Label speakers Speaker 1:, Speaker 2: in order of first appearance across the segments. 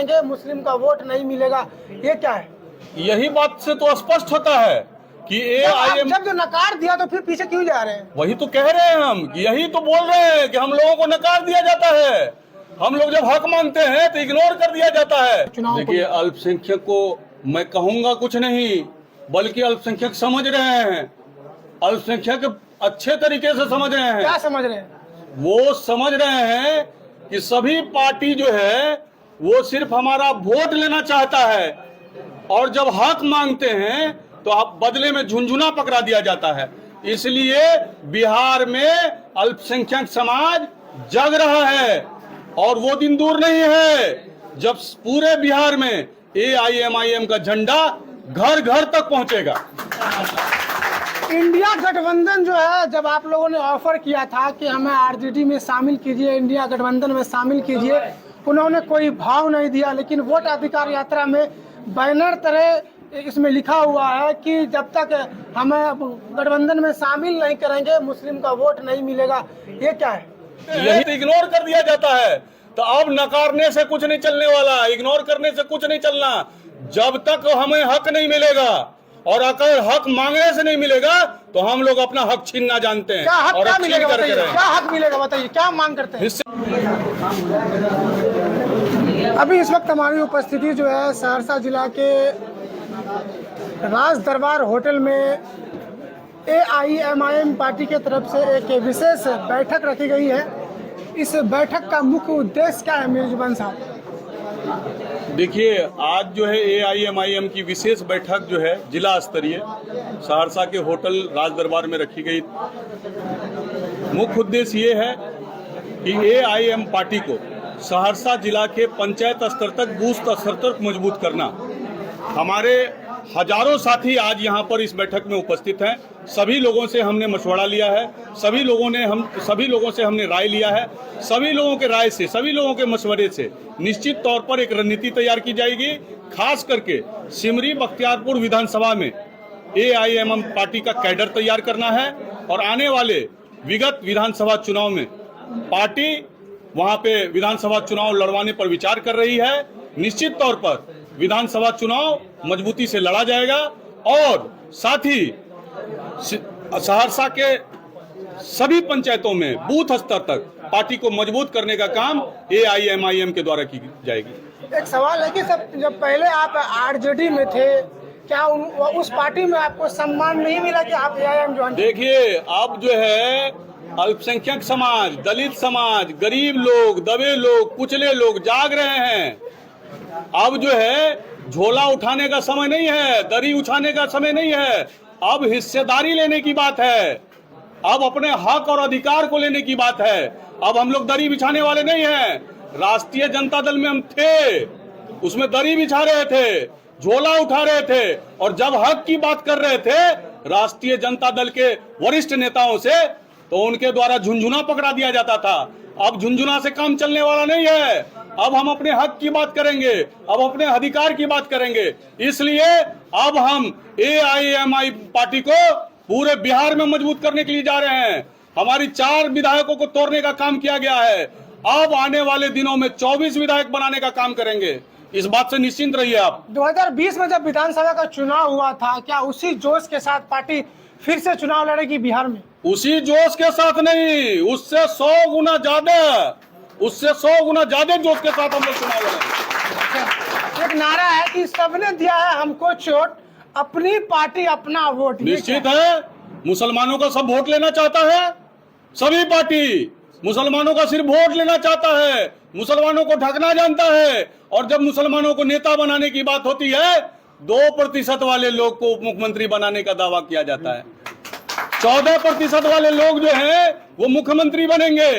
Speaker 1: करेंगे, मुस्लिम का वोट नहीं मिलेगा, ये क्या है?
Speaker 2: यही बात से तो स्पष्ट होता है कि AIM
Speaker 1: जब जो नकार दिया तो फिर पीछे क्यों जा रहे हैं?
Speaker 2: वही तो कह रहे हैं हम, यही तो बोल रहे हैं कि हम लोगों को नकार दिया जाता है। हम लोग जब हक मांगते हैं तो इग्नोर कर दिया जाता है। देखिए, अल्पसंख्यक को मैं कहूंगा कुछ नहीं, बल्कि अल्पसंख्यक समझ रहे हैं। अल्पसंख्यक अच्छे तरीके से समझ रहे हैं।
Speaker 1: क्या समझ रहे हैं?
Speaker 2: वो समझ रहे हैं कि सभी पार्टी जो है वो सिर्फ हमारा वोट लेना चाहता है, और जब हक मांगते हैं तो आप बदले में झुनझुना पकड़ा दिया जाता है। इसलिए बिहार में अल्पसंख्यक समाज जग रहा है, और वो दिन दूर नहीं है जब पूरे बिहार में AIMIM का झंडा घर घर तक पहुंचेगा।
Speaker 1: इंडिया गठबंधन जो है, जब आप लोगों ने ऑफर किया था कि हमें RJD में शामिल कीजिए, इंडिया गठबंधन में शामिल कीजिए, उन्होंने कोई भाव नहीं दिया। लेकिन वोट अधिकार यात्रा में बैनर तरह इसमें लिखा हुआ है कि जब तक हमें गठबंधन में शामिल नहीं करेंगे, मुस्लिम का वोट नहीं मिलेगा। ये क्या है?
Speaker 2: यही तो इग्नोर कर दिया जाता है। तो अब नकारने से कुछ नहीं चलने वाला, इग्नोर करने से कुछ नहीं चलना। जब तक हमें हक नहीं मिलेगा, और अगर हक मांगने से नहीं मिलेगा, तो हम लोग अपना हक छीनना जानते हैं।
Speaker 1: क्या हक
Speaker 2: और
Speaker 1: क्या मिलेगा बताइए?
Speaker 2: क्या
Speaker 1: क्या हक मिलेगा बताइए? क्या मांग करते हैं? अभी इस वक्त हमारी उपस्थिति जो है सहरसा जिला के राज दरबार होटल में AIMIM पार्टी के तरफ से एक विशेष बैठक रखी गई है। इस बैठक का मुख्य उद्देश्य क्या है मेजबान साहब?
Speaker 2: देखिए, आज जो है AIMIM की विशेष बैठक जो है जिला स्तरीय सहरसा के होटल राज दरबार में रखी गई। मुख्य उद्देश्य ये है कि AIM पार्टी को सहरसा जिला के पंचायत स्तर तक, बूथ स्तर तक मजबूत करना। हमारे हजारों साथी आज यहाँ पर इस बैठक में उपस्थित हैं। सभी लोगों से हमने मशवरा लिया है, सभी लोगों से हमने राय लिया है। सभी लोगों के राय से, सभी लोगों के मशवरे से निश्चित तौर पर एक रणनीति तैयार की जाएगी। खास करके सिमरी बख्तियारपुर विधानसभा में AIMIM पार्टी का कैडर तैयार करना है, और आने वाले विगत विधानसभा चुनाव में पार्टी वहां पे विधानसभा चुनाव लड़वाने पर विचार कर रही है। निश्चित तौर पर विधानसभा चुनाव मजबूती से लड़ा जाएगा, और साथ ही सहरसा के सभी पंचायतों में बूथ स्तर तक पार्टी को मजबूत करने का काम AIMIM के द्वारा की जाएगी।
Speaker 1: एक सवाल है कि सब जब पहले आप RJD में थे, क्या उस पार्टी में आपको सम्मान नहीं मिला कि आप AIM ज्वाइन?
Speaker 2: देखिए, अब जो है अल्पसंख्यक समाज, दलित समाज, गरीब लोग, दबे लोग, कुचले लोग जाग रहे हैं। अब जो है झोला उठाने का समय नहीं है, दरी उठाने का समय नहीं है। अब हिस्सेदारी लेने की बात है, अब अपने हक और अधिकार को लेने की बात है। अब हम लोग दरी बिछाने वाले नहीं हैं। राष्ट्रीय जनता दल में हम थे, उसमें दरी बिछा रहे थे, झोला उठा रहे थे, और जब हक की बात कर रहे थे राष्ट्रीय जनता दल के वरिष्ठ नेताओं से, तो उनके द्वारा झुनझुना पकड़ा दिया जाता था। अब झुनझुना से काम चलने वाला नहीं है। अब हम अपने हक की बात करेंगे, अब अपने अधिकार की बात करेंगे। इसलिए अब हम AIMIM पार्टी को पूरे बिहार में मजबूत करने के लिए जा रहे हैं। हमारी 4 विधायकों को तोड़ने का काम किया गया है। अब आने वाले दिनों में 24 विधायक बनाने का काम करेंगे। इस बात से निश्चिंत रहिए आप।
Speaker 1: 2020 में जब विधानसभा का चुनाव हुआ था, क्या उसी जोश के साथ पार्टी फिर से चुनाव लड़ेगी बिहार में?
Speaker 2: उसी जोश के साथ नहीं, उससे 100 गुना ज्यादा, उससे 100 गुना ज्यादा जोश के साथ हम लोग चुनाव लड़ेंगे।
Speaker 1: एक नारा है कि सबने दिया है हमको चोट, अपनी पार्टी अपना वोट।
Speaker 2: निश्चित है, मुसलमानों का सब वोट लेना चाहता है। सभी पार्टी मुसलमानों का सिर्फ वोट लेना चाहता है, मुसलमानों को ठगना जानता है। और जब मुसलमानों को नेता बनाने की बात होती है, 2% वाले लोग को उप मुख्यमंत्री बनाने का दावा किया जाता है। 14% वाले लोग जो हैं वो मुख्यमंत्री बनेंगे।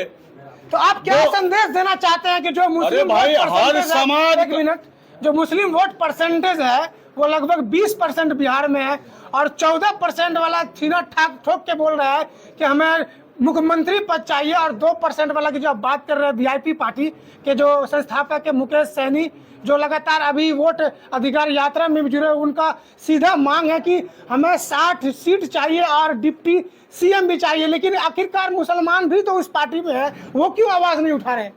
Speaker 1: तो आप क्या संदेश देना चाहते हैं कि जो मुस्लिम
Speaker 2: भाई, हर समाज,
Speaker 1: एक मिनट, जो मुस्लिम वोट परसेंटेज है वो लगभग 20% बिहार में है, और 14% वाला सीना ठोक के बोल रहा है कि हमें मुख्यमंत्री पद चाहिए, और 2% वाला की जो आप बात कर रहे हैं VIP पार्टी के जो संस्थापक है मुकेश सहनी, जो लगातार अभी वोट अधिकार यात्रा में भी जुड़े, उनका सीधा मांग है कि हमें 60 सीट चाहिए और डिप्टी CM भी चाहिए। लेकिन आखिरकार मुसलमान भी तो उस पार्टी में है, वो क्यों आवाज नहीं उठा रहे?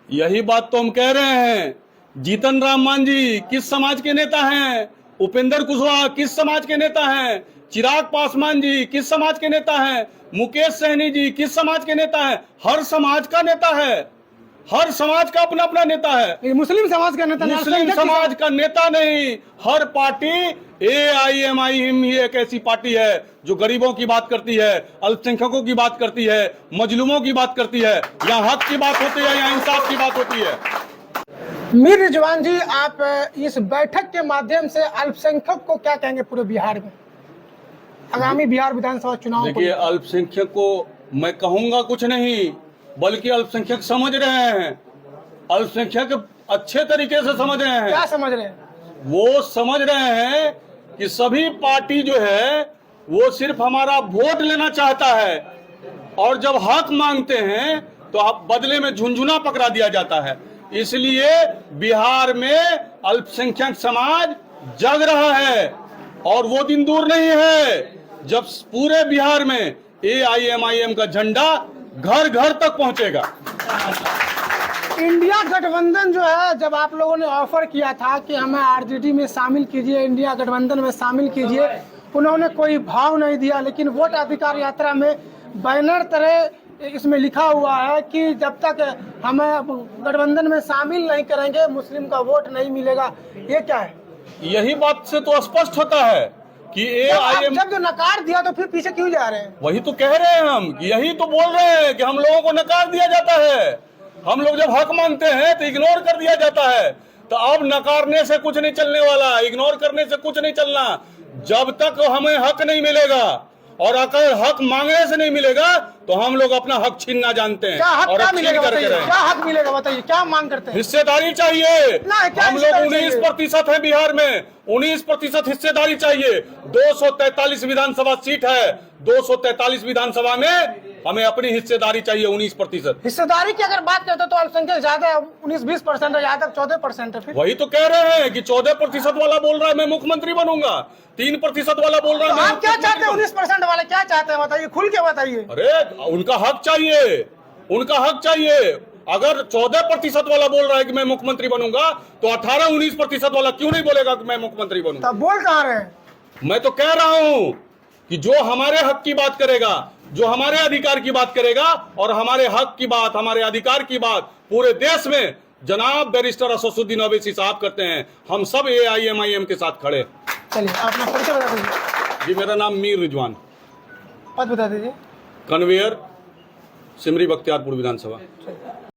Speaker 2: यही बात तो हम कह रहे हैं जीतन राम मांझी किस समाज के नेता हैं? उपेंद्र कुशवाहा किस समाज के नेता हैं? चिराग पासवान जी किस समाज के नेता हैं? मुकेश सहनी जी किस समाज के नेता हैं? हर समाज का नेता है, हर समाज का अपना अपना नेता है।
Speaker 1: ये मुस्लिम समाज का नेता,
Speaker 2: मुस्लिम समाज का नेता नहीं, हर पार्टी AIMIM ही एक ऐसी पार्टी है जो गरीबों की बात करती है, अल्पसंख्यकों की बात करती है, मजलूमों की बात करती है। यहाँ हक की बात होती है, यहाँ इंसाफ की बात होती है।
Speaker 1: मीर रिजवान जी, आप इस बैठक के माध्यम से अल्पसंख्यक को क्या कहेंगे पूरे बिहार में आगामी बिहार विधानसभा चुनाव?
Speaker 2: देखिए, अल्पसंख्यक को मैं कहूंगा कुछ नहीं, बल्कि अल्पसंख्यक समझ रहे हैं, अल्पसंख्यक अच्छे तरीके से समझ रहे हैं।
Speaker 1: क्या समझ रहे हैं?
Speaker 2: वो समझ रहे हैं कि सभी पार्टी जो है वो सिर्फ हमारा वोट लेना चाहता है, और जब हक मांगते हैं तो आप बदले में झुनझुना पकड़ा दिया जाता है। इसलिए बिहार में अल्पसंख्यक समाज जग रहा है, और वो दिन दूर नहीं है जब पूरे बिहार में AIMIM का झंडा घर घर तक पहुंचेगा।
Speaker 1: इंडिया गठबंधन जो है, जब आप लोगों ने ऑफर किया था कि हमें RJD में शामिल कीजिए, इंडिया गठबंधन में शामिल कीजिए, उन्होंने कोई भाव नहीं दिया। लेकिन वोट अधिकार यात्रा में बैनर तरह इसमें लिखा हुआ है कि जब तक हमें गठबंधन में शामिल नहीं करेंगे मुस्लिम का वोट नहीं मिलेगा। ये क्या है?
Speaker 2: यही बात से तो स्पष्ट होता है कि
Speaker 1: जब जो नकार दिया तो फिर पीछे क्यों जा रहे हैं?
Speaker 2: वही तो कह रहे हैं हम, यही तो बोल रहे हैं कि हम लोगों को नकार दिया जाता है। हम लोग जब हक मांगते हैं तो इग्नोर कर दिया जाता है। तो अब नकारने से कुछ नहीं चलने वाला, इग्नोर करने से कुछ नहीं चलना। जब तक हमें हक नहीं मिलेगा, और अगर हक मांगने से नहीं मिलेगा, तो हम लोग अपना हक छीनना जानते हैं।
Speaker 1: क्या हक
Speaker 2: और
Speaker 1: क्या मिलेगा
Speaker 2: करके
Speaker 1: बताइए?
Speaker 2: रहें।
Speaker 1: क्या हक मिलेगा बताइए? क्या मांग करते हैं?
Speaker 2: हिस्सेदारी चाहिए।
Speaker 1: क्या
Speaker 2: हम लोग
Speaker 1: हिस्सेदारी
Speaker 2: 19% है बिहार में, 19% हिस्सेदारी चाहिए। 243 विधानसभा सीट है, 243 विधानसभा में हमें अपनी हिस्सेदारी चाहिए 19%।
Speaker 1: हिस्सेदारी की अगर बात करते तो अल्पसंख्यक ज्यादा 19-20% है, यहाँ तक 14% है। फिर
Speaker 2: वही तो कह रहे हैं कि 14% वाला बोल रहा है मैं मुख्यमंत्री बनूंगा, 3% वाला बोल रहा है
Speaker 1: तो
Speaker 2: मैं
Speaker 1: आप क्या चाहते हैं?
Speaker 2: मुख्यमंत्री
Speaker 1: 19% वाले क्या चाहते हैं बताइए, खुल के बताइए।
Speaker 2: अरे उनका हक चाहिए, उनका हक चाहिए। अगर 14% वाला बोल रहा है कि मैं मुख्यमंत्री बनूंगा, तो 18-19% वाला क्यों नहीं बोलेगा कि मैं मुख्यमंत्री बनूंगा?
Speaker 1: तब बोल कहाँ रहे हैं?
Speaker 2: मैं तो कह रहा हूं कि जो हमारे हक की बात करेगा, जो हमारे अधिकार की बात करेगा, और हमारे हक की बात, हमारे अधिकार की बात पूरे देश में जनाब बैरिस्टर असदुद्दीन ओवैसी साहब करते हैं। हम सब AIMIM के साथ खड़े।
Speaker 1: चलिए अपना परिचय बता दीजिए।
Speaker 2: जी, मेरा नाम मीर रिजवान,
Speaker 1: पद बता दीजिए।
Speaker 2: कन्वेयर, सिमरी बख्तियारपुर विधानसभा।